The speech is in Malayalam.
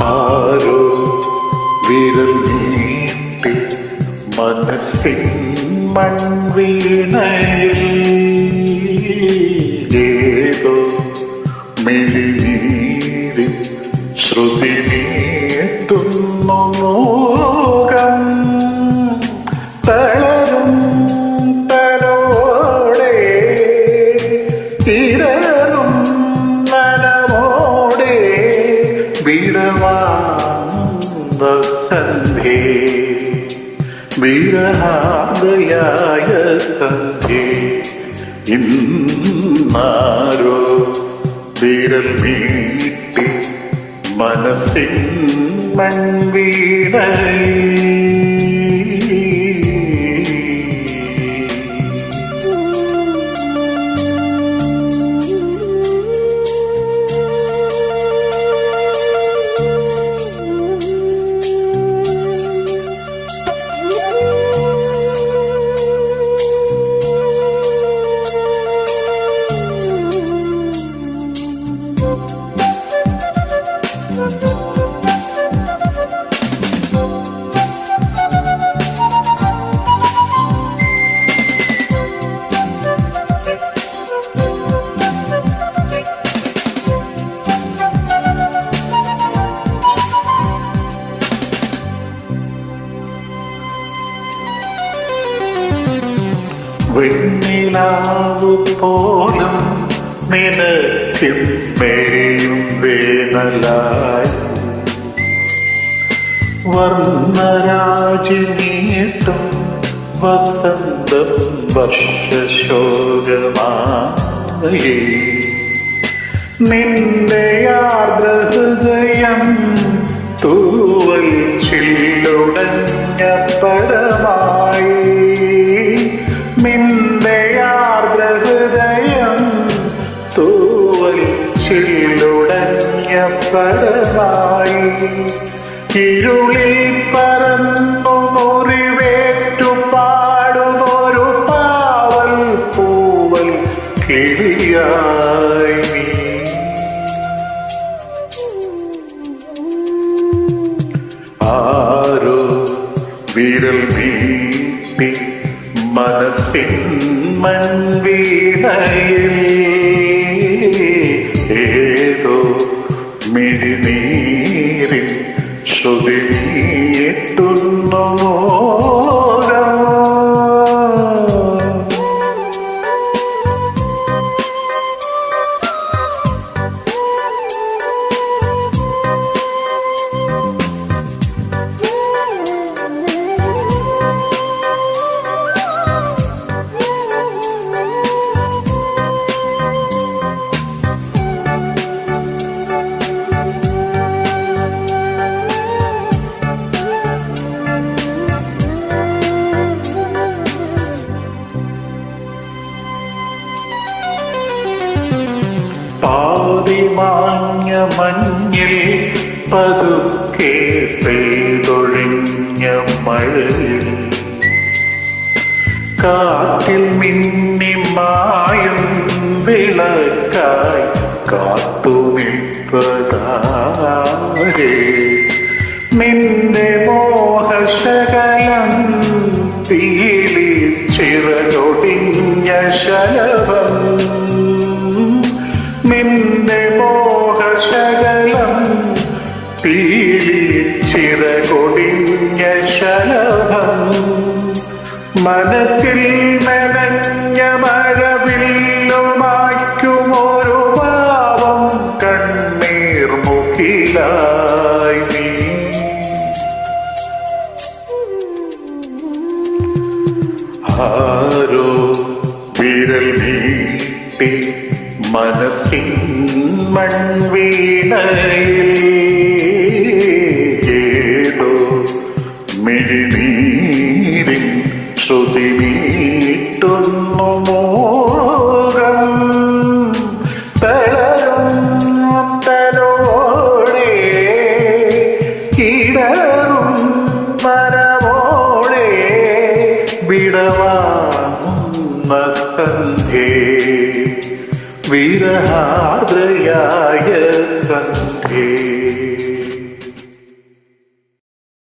ആരോ വിരൽ നീട്ടി മനസ്സിൻ മൺവീണയിൽ ഏതോ മിഴിനീരിൽ ശ്രുതി നീട്ടുന്നു മോകം തളരും തലോടെ ഇരളും നനമോടെ വിടവാർന്ന സന്ധ്യേ വിരഹാദയായ സന്ധ്യേ ഇന്നാരോ വിരൽ മീട്ടി മനസ്സിൻ മൺവീണയിൽ വെണ്ണിലാവു പോലും നിനക്കിമ്മേയും വേനലായി വർണ്ണരാജിനീട്ടും വസന്തം വർഷശോകമായി നിന്റെ ആർദ്രഹൃദയം തൂവൽ ചില്ലുടഞ്ഞ പരമായി നിന്റെ ആർദ്രഹൃദയം തൂവൽ ചില്ലുടഞ്ഞ പരമായി ഇരുളിൽ പറന്നു മുറിവേറ്റു പാടുമൊരു പാവൽ പൂവൽ കിളിയായി നീ ആരോ വിരൽ നീട്ടി മനസ്സിൻ മൺവീണയിൽ ഏതോ മിഴിനീരിൽ ശ്രുതി നീട്ടുന്നു മോരം പാതിമാഞ്ഞ മഞ്ഞിൽ പതുക്കെ പെയ്തൊഴിഞ്ഞ മഴയിൽ കാറ്റിൽ മിന്നി മായും വിളക്കായി കാത്തു നിൽപ്പതാരേ നിന്റെ മോഹശകലം തീലി ചിറകൊടിഞ്ഞ ശലഭം നിന്റെ മോഹശകലം തീലി ചിറകൊടിഞ്ഞ ശലഭം മനസ്സിൽ നനഞ്ഞ മഴവില്ലുമായ്ക്കുമൊരു പാവം കണ്ണീർ മുഖിലായി നീ ആരോ വിരൽ നീട്ടി മനസ്സിൻ മൺവീണയിൽ ഏതോ മിഴിനീരിൽ ശ്രുതി നീട്ടുന്നു മോകം തളരും തലോടെ ഇടറും മരമോടെ വിടവാർന്ന സന്ധ്യേ വിരഹാദ്രയായ സന്ധ്യേ